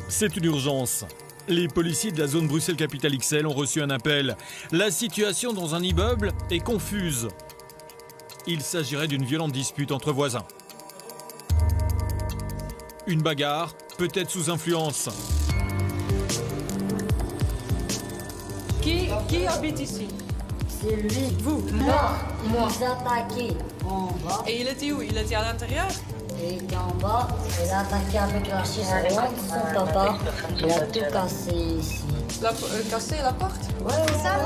C'est une urgence. Les policiers de la zone Bruxelles-Capitale XL ont reçu un appel. La situation dans un immeuble est confuse. Il s'agirait d'une violente dispute entre voisins. Une bagarre, peut-être sous influence. Qui habite ici? C'est lui. Vous? Non, il nous a attaqué en bas. Et il était où? Il était à l'intérieur? Il était en bas. Il a attaqué avec la chaise roulante de son papa. Il a tout cassé ici. Casser la porte? Ouais, ça,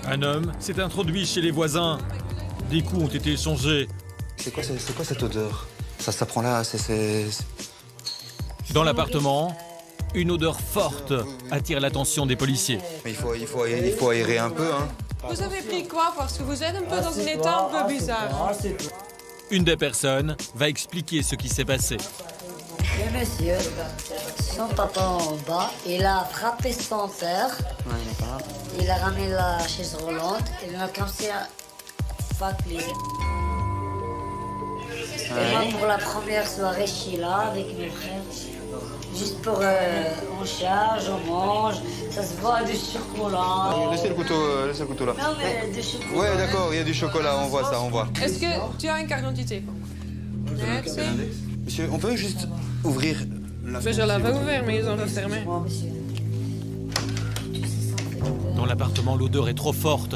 Un homme s'est introduit chez les voisins. Des coups ont été échangés. C'est quoi cette odeur? Ça prend là, Dans l'appartement, une odeur forte attire l'attention des policiers. Mais il faut aérer un peu, hein. Vous avez pris quoi? Parce que vous êtes un peu dans un état un peu bizarre. Une des personnes va expliquer ce qui s'est passé. le monsieur, son papa en bas, il a frappé son père. Il a ramené la chaise roulante et il a commencé à facler. Et moi, pour la première soirée, je suis là avec mes frères. Juste pour on charge, on mange, ça se voit du chocolat. Laissez le couteau là. Non mais du chocolat. Ouais d'accord, il y a du chocolat, on voit ça, on voit. Est-ce que tu as une carte d'identité? Merci. Monsieur, on peut juste ouvrir la Mais je l'avais ouvert, mais ils ont refermé. Moi, monsieur. Dans l'appartement, l'odeur est trop forte.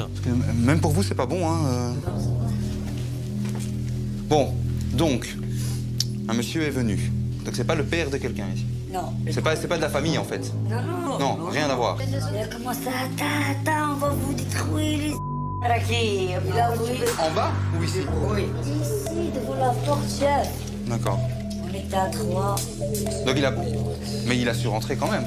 Même pour vous, c'est pas bon, hein. Bon, donc, un monsieur est venu. Donc c'est pas le père de quelqu'un ici. Non. C'est pas de la famille en fait. Non. Non, rien à voir. Il a commencé à on va vous détruire les il a voulu... En bas ou ici? Oui. Ici, devant la porte, chef. D'accord. On était à 3. Donc mais il a su rentrer quand même.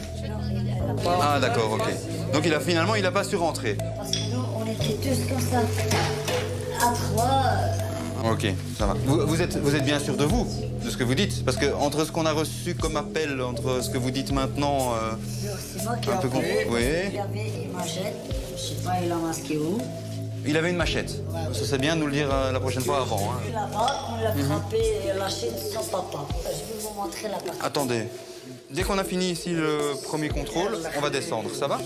Ah d'accord, ok. Donc finalement, il a pas su rentrer. Parce que nous, on était tous comme ça. À 3. Ok, ça va. Vous êtes bien sûr de vous, de ce que vous dites? Parce que entre ce qu'on a reçu comme appel, entre ce que vous dites maintenant... C'est moi qui un peu appelé. Oui. Il avait une machette. Je sais pas, il l'a masqué où. Il avait une machette. Ça serait bien de nous le dire la prochaine fois avant. Hein. Là-bas, on l'a frappé et lâché de son papa. Je vais vous montrer la partie. Attendez. Dès qu'on a fini ici le premier contrôle, on va descendre. Ça va?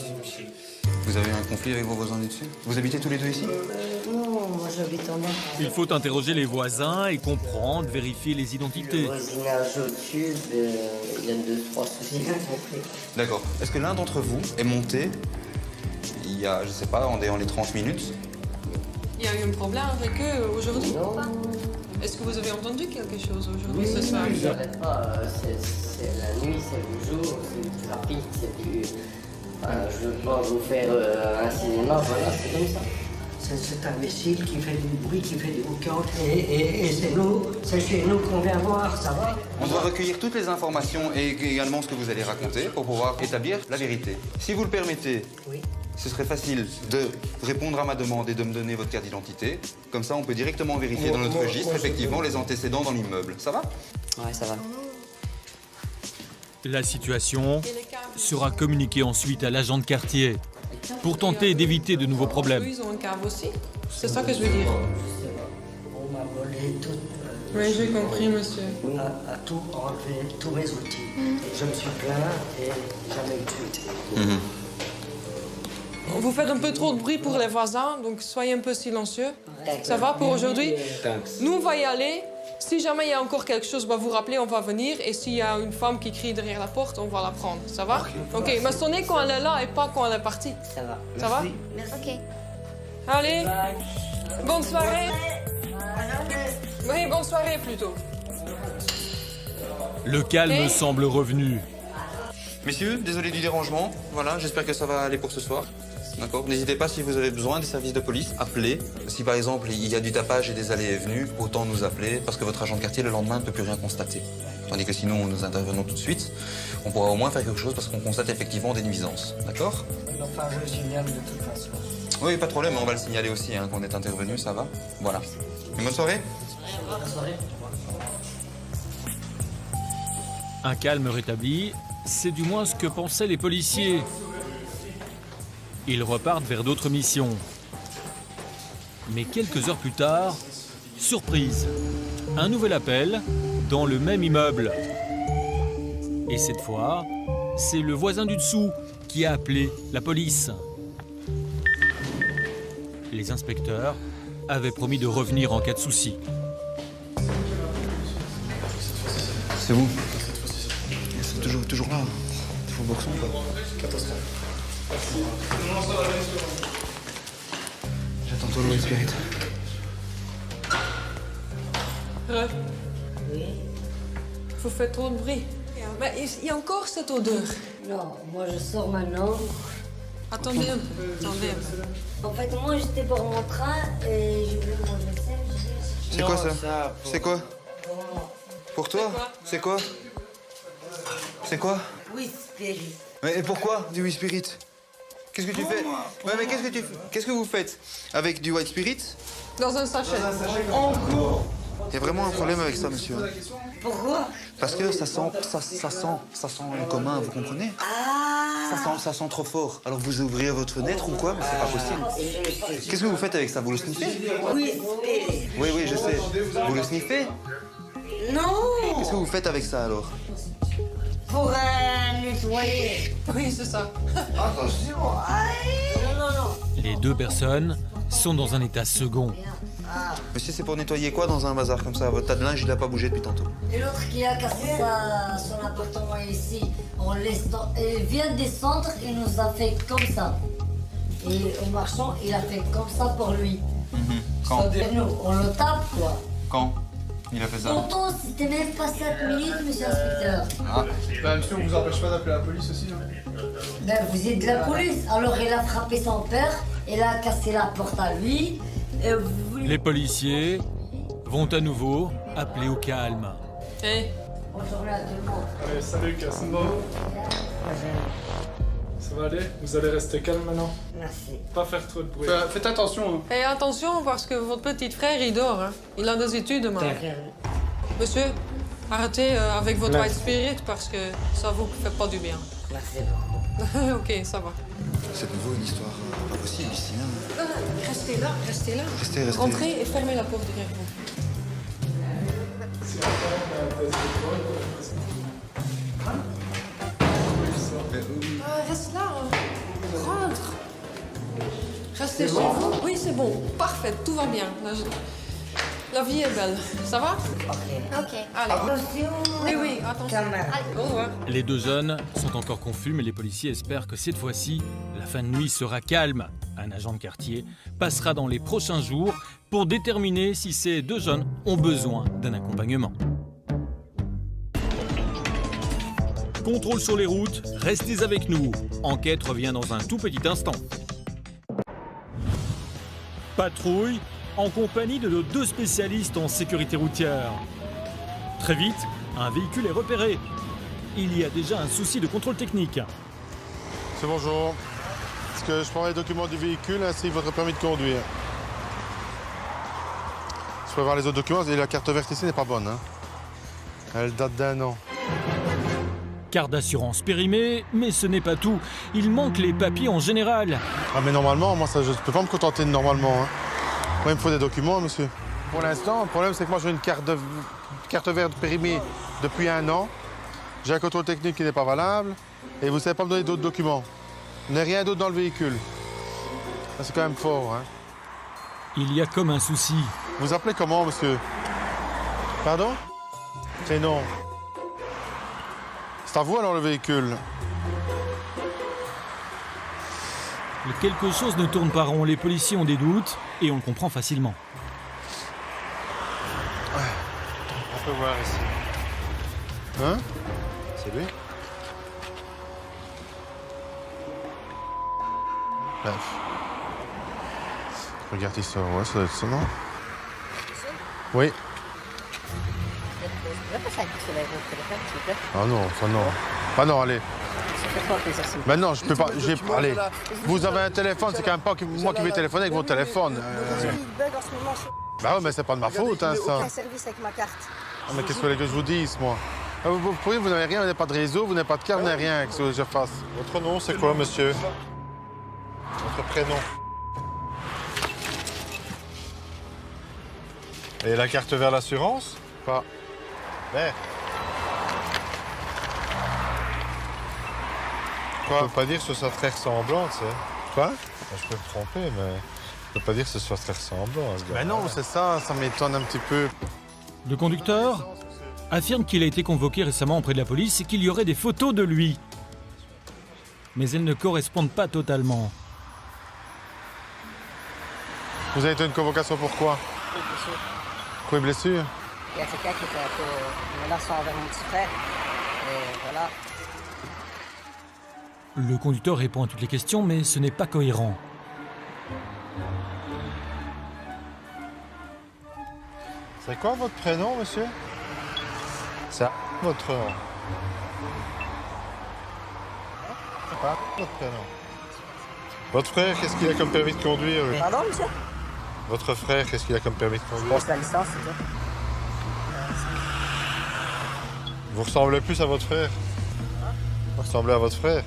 Vous avez un conflit avec vos voisins du dessus? Vous habitez tous les deux ici? Non, moi j'habite en bas. Il faut interroger les voisins et comprendre, vérifier les identités. Le voisinage au-dessus, il y a 2-3 soucis. D'accord. Est-ce que l'un d'entre vous est monté il y a, je sais pas, en les 30 minutes? Il y a eu un problème avec eux aujourd'hui? Non. Est-ce que vous avez entendu quelque chose aujourd'hui, ce soir? Je n'arrête pas. C'est la nuit, c'est le jour, c'est du rapide, c'est du... je veux pas vous faire un cinéma, voilà, c'est comme ça. C'est un missile qui fait du bruit, qui fait des boucans. Et c'est chez nous qu'on vient voir, ça va? On doit recueillir toutes les informations et également ce que vous allez raconter pour pouvoir établir la vérité. Si vous le permettez, Oui. ce serait facile de répondre à ma demande et de me donner votre carte d'identité. Comme ça, on peut directement vérifier dans notre registre, effectivement, les antécédents dans l'immeuble. Ça va? Ouais, ça va. La situation sera communiquée ensuite à l'agent de quartier pour tenter d'éviter de nouveaux problèmes. Ils ont un cave aussi? C'est ça que je veux dire. On m'a volé tout. Oui, j'ai compris, monsieur. On a tout enlevé, tous mes outils. Je me suis plaint et jamais eu de suite. Vous faites un peu trop de bruit pour les voisins, donc soyez un peu silencieux. Ça va pour aujourd'hui? Nous, on va y aller. Si jamais il y a encore quelque chose, on va vous rappeler, on va venir. Et s'il y a une femme qui crie derrière la porte, on va la prendre. Ça va? Ok, mais sonnez quand elle est là et pas quand elle est partie. Ça va. Ça va? Ok. Allez, bonne soirée. Oui, bonne soirée plutôt. Le calme semble revenu. Messieurs, désolé du dérangement. Voilà, j'espère que ça va aller pour ce soir. D'accord. N'hésitez pas, si vous avez besoin des services de police, appelez. Si par exemple il y a du tapage et des allées et venues, autant nous appeler parce que votre agent de quartier le lendemain ne peut plus rien constater. Tandis que sinon nous intervenons tout de suite, on pourra au moins faire quelque chose parce qu'on constate effectivement des nuisances. D'accord? Enfin, je signale de toute façon. Oui, pas de problème, on va le signaler aussi hein, qu'on est intervenu, ça va? Voilà. Une bonne soirée? Un calme rétabli, c'est du moins ce que pensaient les policiers. Ils repartent vers d'autres missions. Mais quelques heures plus tard, surprise, un nouvel appel dans le même immeuble. Et cette fois, c'est le voisin du dessous qui a appelé la police. Les inspecteurs avaient promis de revenir en cas de souci. C'est vous. C'est toujours là. Il faut boxon quoi. J'attends toi le White Spirit. Oui. Vous faites trop de bruit. Mais il y a encore cette odeur. Non, moi je sors maintenant. Attendez un peu. Attendez un peu. En fait, moi j'étais pour mon train et je voulais mon vaisselle. C'est quoi ça? C'est quoi? Pour toi? C'est quoi? C'est quoi? Oui, Spirit. Mais et pourquoi du White Spirit? Qu'est-ce que tu fais? Ouais, mais qu'est-ce que vous faites avec du White Spirit? Dans un sachet. Il y a vraiment un problème avec ça, monsieur. Pourquoi? Parce que ça sent le commun, vous comprenez? Ça sent trop fort. Alors vous ouvrez votre fenêtre ou quoi? Mais c'est pas possible. Qu'est-ce que vous faites avec ça? Vous le sniffez? Oui, Spirit. Oui, je sais. Vous le sniffez? Non! Qu'est-ce que vous faites avec ça alors? Pour nettoyer. Oui, c'est ça. Non. Les deux personnes sont dans un état second. Monsieur, c'est pour nettoyer quoi dans un bazar comme ça? Votre tas de linge, il a pas bougé depuis tantôt. Et l'autre qui a cassé son appartement ici, il vient descendre, il nous a fait comme ça. Et au marchand, il a fait comme ça pour lui. Quand? Et nous, on le tape, quoi. Quand il a fait ça? Pourtant, c'était même pas 7 minutes, monsieur l'inspecteur. Bah, monsieur, on vous empêche pas d'appeler la police aussi, hein? Ben, vous êtes de la police. Alors, il a frappé son père, il a cassé la porte à lui. Et vous... Les policiers vont à nouveau appeler au calme. Hé, Bonne journée à tout le monde. Allez, salut, Cassandra. Ça va aller? Vous allez rester calme maintenant? Merci. Pas faire trop de bruit. Faites attention, hein. et attention parce que votre petit frère, il dort. Hein. Il a des études demain. Monsieur, arrêtez avec votre White Spirit parce que ça vous fait pas du bien. Merci beaucoup. Ok, ça va. C'est de nouveau une histoire pas possible ici, hein. Restez là, restez là. Restez. Rentrez et fermez la porte derrière vous. Reste là. Rentre. Restez chez vous. Oui, c'est bon. Parfait, tout va bien. La vie est belle. Ça va? Ok. Allez. Attention. Oui, attention. Au revoir. Les deux jeunes sont encore confus, mais les policiers espèrent que cette fois-ci, la fin de nuit sera calme. Un agent de quartier passera dans les prochains jours pour déterminer si ces deux jeunes ont besoin d'un accompagnement. Contrôle sur les routes, restez avec nous. Enquête revient dans un tout petit instant. Patrouille en compagnie de nos deux spécialistes en sécurité routière. Très vite, un véhicule est repéré. Il y a déjà un souci de contrôle technique. C'est bonjour. Est-ce que je prends les documents du véhicule ainsi que votre permis de conduire? Je peux voir les autres documents et la carte verte ici n'est pas bonne, hein. Elle date d'1 an. Carte d'assurance périmée, mais ce n'est pas tout. Il manque les papiers en général. Ah mais normalement, moi ça, je ne peux pas me contenter de normalement, hein. Moi il me faut des documents, monsieur. Pour l'instant, le problème c'est que moi j'ai une carte verte périmée depuis 1 an. J'ai un contrôle technique qui n'est pas valable et vous ne savez pas me donner d'autres documents. Il n'y a rien d'autre dans le véhicule. Ça, c'est quand même fort, hein. Il y a comme un souci. Vous appelez comment, monsieur? Pardon? Prénom. C'est à vous alors le véhicule? Quelque chose ne tourne pas rond. Les policiers ont des doutes et on le comprend facilement. On peut voir ici. Hein? C'est lui? Bref. Regarde ici, ouais, ça doit être ça, non? Oui. Je vais passer un coup de fil avec votre téléphone, s'il vous plaît. Ah non, ça non. Ah non, allez. Ça fait pas plaisir, s'il vous plaît. Mais non, je peux pas. Allez. Vous avez un téléphone, c'est quand même pas moi qui vais téléphoner avec mon téléphone. J'ai eu bug en ce moment. Bah ouais, mais c'est pas de ma faute, hein, ça. Aucun service avec ma carte. Ah, mais qu'est-ce que je vous dise, moi? Ah, vous n'avez rien, vous n'avez pas de réseau, vous n'avez pas de carte, vous n'avez rien. Qu'est-ce que je fasse? Votre nom, c'est quoi, monsieur? Votre prénom? Et la carte vers l'assurance? Pas. Vert. Quoi? Je peux pas dire que ce soit très ressemblant, tu sais. Quoi? Je peux me tromper, mais je peux pas dire que ce soit très ressemblant. Ben non, c'est ça m'étonne un petit peu. Le conducteur affirme qu'il a été convoqué récemment auprès de la police et qu'il y aurait des photos de lui. Mais elles ne correspondent pas totalement. Vous avez été une convocation pour quoi? Pour une blessure? Il y a quelqu'un qui était un peu menaçant envers mon petit frère. Et voilà. Le conducteur répond à toutes les questions, mais ce n'est pas cohérent. C'est quoi votre prénom, monsieur? Ça, votre nom. C'est pas votre prénom. Votre frère, qu'est-ce qu'il a comme permis de conduire, lui? Pardon, monsieur? Votre frère, qu'est-ce qu'il a comme permis de conduire? Bon, c'est la licence, c'est tout. Vous ressemblez plus à votre frère? Vous ressemblez à votre frère?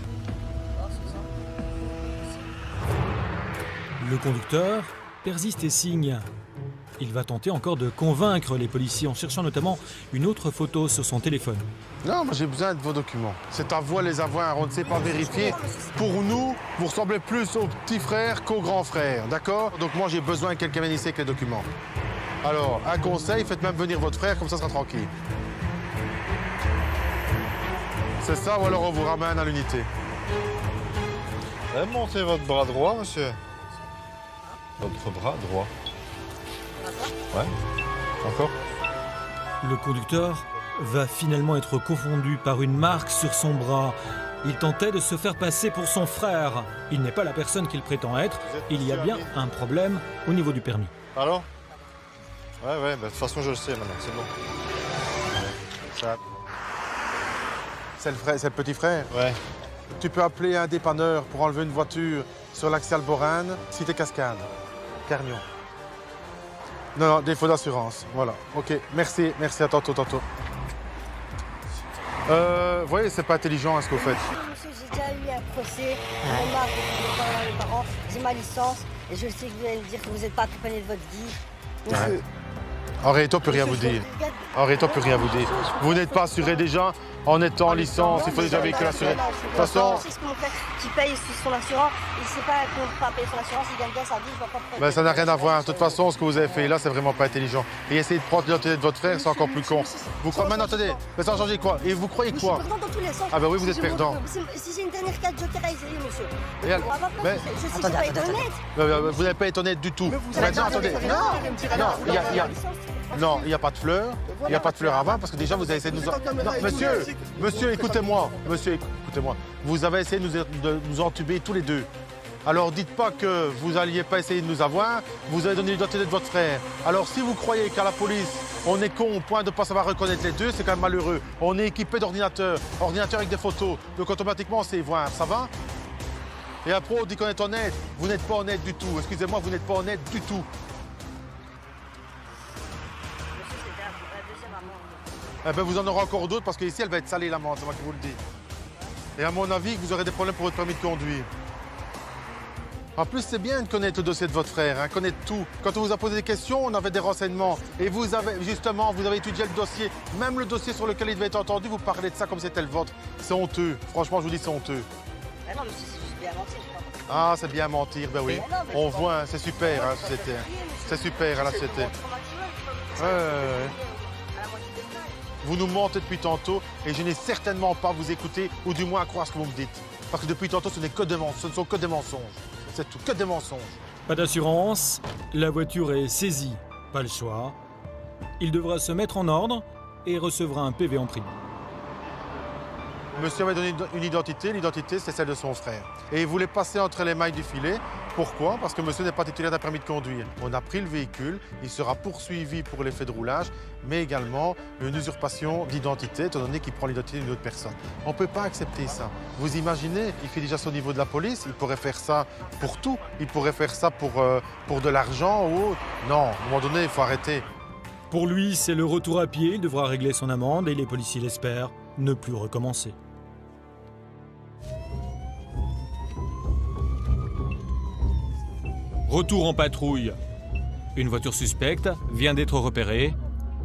Le conducteur persiste et signe. Il va tenter encore de convaincre les policiers en cherchant notamment une autre photo sur son téléphone. Non, moi j'ai besoin de vos documents. C'est à vous de les avoir, on ne sait pas vérifier. Pour nous, vous ressemblez plus au petit frère qu'au grand frère, d'accord? Donc moi j'ai besoin que quelqu'un vienne ici avec les documents. Alors, un conseil, faites même venir votre frère, comme ça sera tranquille. C'est ça, ou alors on vous ramène à l'unité. Montez votre bras droit, monsieur. Votre bras droit. Ouais. Encore? Le conducteur va finalement être confondu par une marque sur son bras. Il tentait de se faire passer pour son frère. Il n'est pas la personne qu'il prétend être. Il y a bien un problème au niveau du permis. Allô? Ouais, de toute façon je le sais maintenant, c'est bon. Ça... C'est le petit frère? Ouais. Tu peux appeler un dépanneur pour enlever une voiture sur l'axe Alborane, Cité Cascade, Carnion. Non, défaut d'assurance, voilà. Ok, merci, à tantôt. Vous voyez, c'est pas intelligent ce que vous faites. Monsieur, j'ai déjà eu un procès, j'en ai marre de mes parents, j'ai ma licence, et je sais que vous allez me dire que vous n'êtes pas accompagné de votre vie. Monsieur, Henrietta peut rien vous dire. Vous n'êtes pas assuré déjà en étant en licence, il faut déjà véhicule assuré. De toute façon... C'est ce que mon frère qui paye son assurance, il ne sait pas qu'on ne peut pas payer son assurance, il gagne bien sa vie, je vois pas pourquoi. Ben, ça n'a rien à voir. De toute façon, ce que vous avez fait là, c'est vraiment pas intelligent. Et essayer de prendre l'identité de votre frère, c'est encore plus con. Vous croyez... Maintenant, attendez, mais ça a changé quoi? Et vous croyez quoi? Je suis perdant dans tous les sens. Ah ben oui, vous êtes perdant. Si j'ai une dernière carte joker à essayer, monsieur. Mais... Je sais que je vais être honnête. Vous n'avez pas été honnête du tout. Maintenant, attendez. Non, il n'y a pas de fleurs. Il n'y a pas de fleurs avant parce que déjà vous avez essayé de nous... Non, monsieur, écoutez-moi. Vous avez essayé de nous entuber tous les deux. Alors dites pas que vous n'alliez pas essayer de nous avoir. Vous avez donné l'identité de votre frère. Alors si vous croyez qu'à la police, on est con au point de ne pas savoir reconnaître les deux, c'est quand même malheureux. On est équipé d'ordinateurs, ordinateurs avec des photos. Donc automatiquement, on sait voir. Ça va? Et après, on dit qu'on est honnête. Vous n'êtes pas honnête du tout. Excusez-moi, vous n'êtes pas honnête du tout. Eh ben, vous en aurez encore d'autres parce qu'ici, elle va être salée, l'amende, c'est moi qui vous le dis. Et à mon avis, vous aurez des problèmes pour votre permis de conduire. En plus, c'est bien de connaître le dossier de votre frère, hein, connaître tout. Quand on vous a posé des questions, on avait des renseignements. Et vous avez étudié le dossier. Même le dossier sur lequel il devait être entendu, vous parlez de ça comme c'était le vôtre. C'est honteux. Franchement, je vous dis, c'est honteux. Ah non, mais c'est juste bien mentir. Ah, c'est bien mentir, ben oui. On voit, hein, c'est super, hein, la société. C'est super, à la société. Ouais. Vous nous mentez depuis tantôt et je n'ai certainement pas à vous écouter ou du moins à croire ce que vous me dites. Parce que depuis tantôt, ce ne sont que des mensonges. C'est tout, que des mensonges. Pas d'assurance, la voiture est saisie. Pas le choix. Il devra se mettre en ordre et recevra un PV en prime. Monsieur avait donné une identité, l'identité c'est celle de son frère. Et il voulait passer entre les mailles du filet. Pourquoi? Parce que monsieur n'est pas titulaire d'un permis de conduire. On a pris le véhicule, il sera poursuivi pour l'effet de roulage, mais également une usurpation d'identité, étant donné qu'il prend l'identité d'une autre personne. On ne peut pas accepter ça. Vous imaginez, il fait déjà ça au niveau de la police, il pourrait faire ça pour tout. Il pourrait faire ça pour de l'argent ou autre. Non, à un moment donné, il faut arrêter. Pour lui, c'est le retour à pied, il devra régler son amende et les policiers l'espèrent, ne plus recommencer. Retour en patrouille. Une voiture suspecte vient d'être repérée.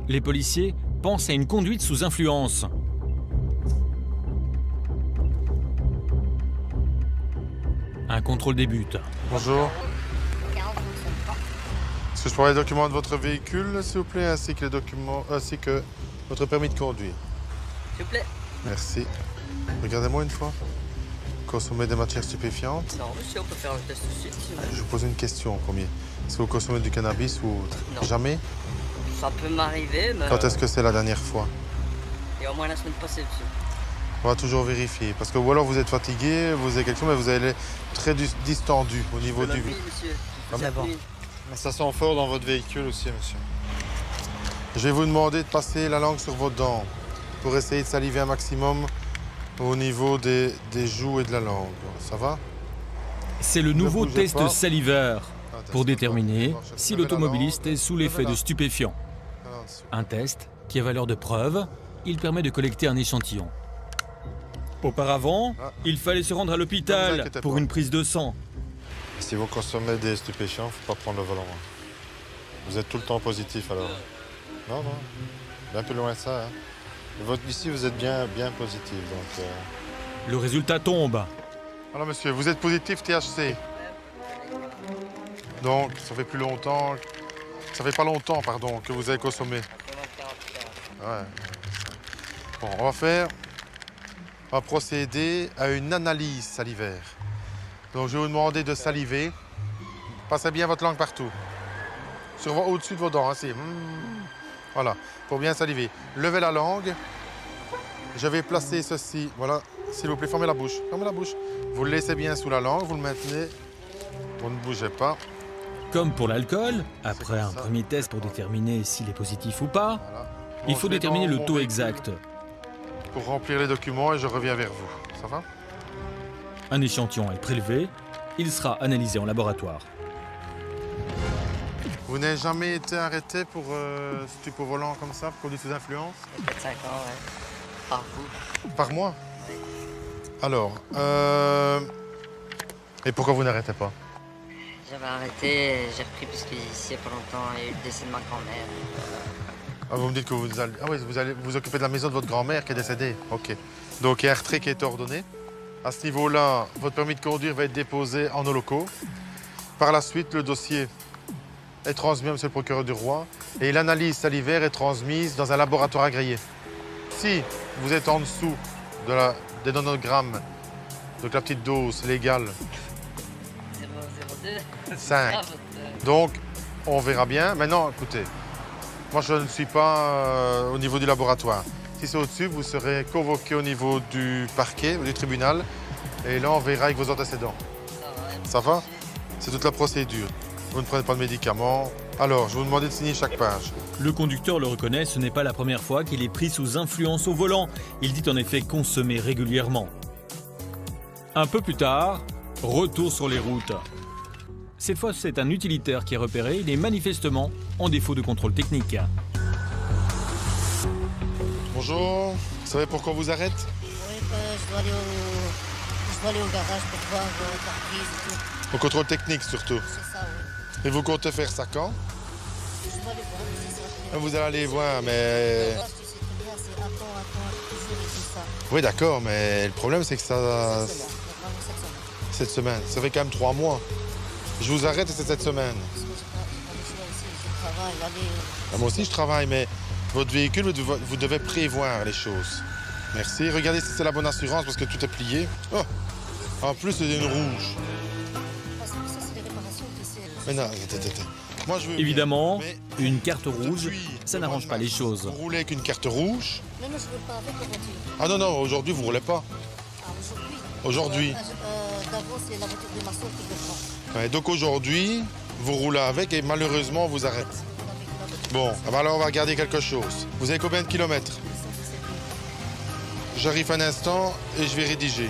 Les policiers pensent à une conduite sous influence. Un contrôle débute. Bonjour. Est-ce que je pourrais les documents de votre véhicule, s'il vous plaît, ainsi que les documents, ainsi que votre permis de conduire? S'il vous plaît. Merci. Regardez-moi une fois. Consommez des matières stupéfiantes? Non, monsieur, on peut faire un test aussi. Je vous pose une question en premier. Est-ce que vous consommez du cannabis ou autre? Non. Jamais? Ça peut m'arriver, mais... Quand est-ce que c'est la dernière fois? Et au moins la semaine passée, monsieur. On va toujours vérifier. Parce que ou alors vous êtes fatigué, vous avez quelque chose, mais vous allez très distendu au niveau du... Oui, monsieur. C'est bon. Mais ça sent fort dans votre véhicule aussi, monsieur. Je vais vous demander de passer la langue sur vos dents pour essayer de saliver un maximum au niveau des joues et de la langue. Ça va? C'est le nouveau bougez test pas. salivaire pour déterminer D'accord, je si lève la l'automobiliste langue. est sous l'effet Levez-la. de stupéfiants. Un test qui a valeur de preuve, il permet de collecter un échantillon. Auparavant, il fallait se rendre à Ne vous l'hôpital inquiétez pour pas. une prise de sang. Si vous consommez des stupéfiants, il ne faut pas prendre le volant. Vous êtes tout le temps positif alors. Non, non. Bien plus loin que ça. Ici, vous êtes bien positif. Donc, Le résultat tombe. alors, monsieur, vous êtes positif THC. Donc, ça fait plus longtemps... Ça fait pas longtemps, pardon, que vous avez consommé. Ouais. Bon, on va procéder à une analyse salivaire. Donc, je vais vous demander de saliver. Passez bien votre langue partout. Au-dessus de vos dents, hein, c'est... Voilà, pour bien saliver. Levez la langue. Je vais placer ceci. Voilà, s'il vous plaît, fermez la bouche. Fermez la bouche. Vous le laissez bien sous la langue, vous le maintenez. Vous ne bougez pas. Comme pour l'alcool, après un ça. premier test pour déterminer s'il est positif ou pas, Voilà. il Bon, faut je vais déterminer dans le mon taux véhicule exact. pour remplir les documents et je reviens vers vous. Ça va? Un échantillon est prélevé, il sera analysé en laboratoire. Vous n'avez jamais été arrêté pour stupéfiant volant comme ça, pour conduite sous influence? 4-5 ans, ouais. Par vous. Par mois? Alors, et pourquoi vous n'arrêtez pas? J'avais arrêté, j'ai repris parce qu'ici, il n'y a pas longtemps, il y a eu le décès de ma grand-mère. Ah, vous me dites que vous allez vous occuper de la maison de votre grand-mère qui est décédée. Ok. Donc, il y a un retrait qui est ordonné. À ce niveau-là, votre permis de conduire va être déposé en nos locaux. Par la suite, le dossier est transmis à M. le procureur du roi et l'analyse salivaire est transmise dans un laboratoire agréé. Si vous êtes en dessous des nanogrammes, donc la petite dose légale, 002. 5. Donc, on verra bien. Maintenant, écoutez, moi, je ne suis pas au niveau du laboratoire. Si c'est au-dessus, vous serez convoqué au niveau du parquet, du tribunal. Et là, on verra avec vos antécédents. Ça va? C'est toute la procédure. Vous ne prenez pas de médicaments. Alors, je vais vous demander de signer chaque page. Le conducteur le reconnaît, ce n'est pas la première fois qu'il est pris sous influence au volant. Il dit en effet consommer régulièrement. Un peu plus tard, retour sur les routes. Cette fois, c'est un utilitaire qui est repéré. Il est manifestement en défaut de contrôle technique. Bonjour. Vous savez pourquoi on vous arrête? Oui, je dois aller au garage pour voir la prise et tout. Au contrôle technique, surtout. C'est ça, oui. Et vous comptez faire ça quand? Je dois aller voir, c'est ça. Vous allez aller voir, mais... Moi, je sais très bien, c'est attends, toujours et tout ça. Oui, d'accord, mais le problème, c'est que ça... Cette semaine, normalement cette semaine. Cette semaine, ça fait quand même 3 mois. Je vous arrête et c'est cette semaine. Parce que j'ai pas le choix aussi, je travaille, aller... Ah, moi aussi, je travaille, mais votre véhicule, vous devez prévoir les choses. Merci. Regardez si c'est la bonne assurance parce que tout est plié. Oh. En plus, c'est une rouge. Parce que ça, c'est des réparations qui c'est... Mais non, attends. Moi, je veux Évidemment, bien, une carte mais rouge, depuis ça le n'arrange mois pas de les mars, choses. Vous roulez avec une carte rouge. Non, je ne roule pas avec la voiture. Ah non, aujourd'hui, vous roulez pas. Ah, aujourd'hui. Aujourd'hui. D'abord, c'est la voiture de ma soeur qui le prend. Ouais, donc aujourd'hui, vous roulez avec et malheureusement, on vous arrête. Bon, alors on va regarder quelque chose. Vous avez combien de kilomètres? J'arrive un instant et je vais rédiger.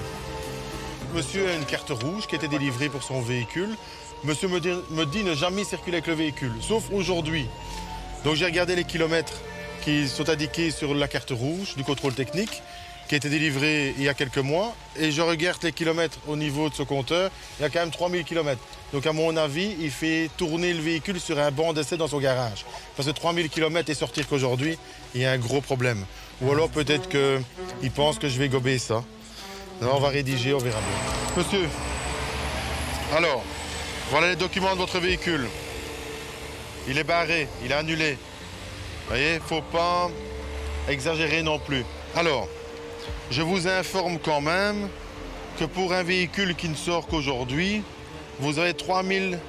Monsieur a une carte rouge qui a été délivrée pour son véhicule. Monsieur me dit ne jamais circuler avec le véhicule, sauf aujourd'hui. Donc j'ai regardé les kilomètres qui sont indiqués sur la carte rouge du contrôle technique, qui a été délivré il y a quelques mois. Et je regarde les kilomètres au niveau de ce compteur. Il y a quand même 3000 kilomètres. Donc à mon avis, il fait tourner le véhicule sur un banc d'essai dans son garage. Parce que 3000 kilomètres et sortir qu'aujourd'hui, il y a un gros problème. Ou alors peut-être qu'il pense que je vais gober ça. Non, on va rédiger, on verra bien. Monsieur, Alors, voilà les documents de votre véhicule. Il est barré, il est annulé. Vous voyez, faut pas exagérer non plus. Alors, je vous informe quand même que pour un véhicule qui ne sort qu'aujourd'hui, vous avez 3000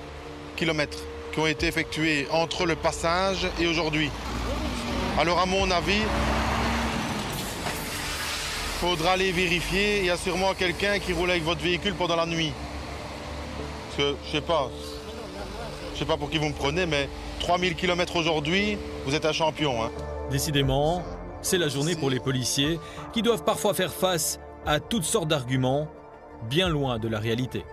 km qui ont été effectués entre le passage et aujourd'hui. Alors, à mon avis, il faudra aller vérifier. Il y a sûrement quelqu'un qui roule avec votre véhicule pendant la nuit. Parce que, je sais pas pour qui vous me prenez, mais 3000 km aujourd'hui, vous êtes un champion. Hein. Décidément, c'est la journée pour les policiers qui doivent parfois faire face à toutes sortes d'arguments bien loin de la réalité.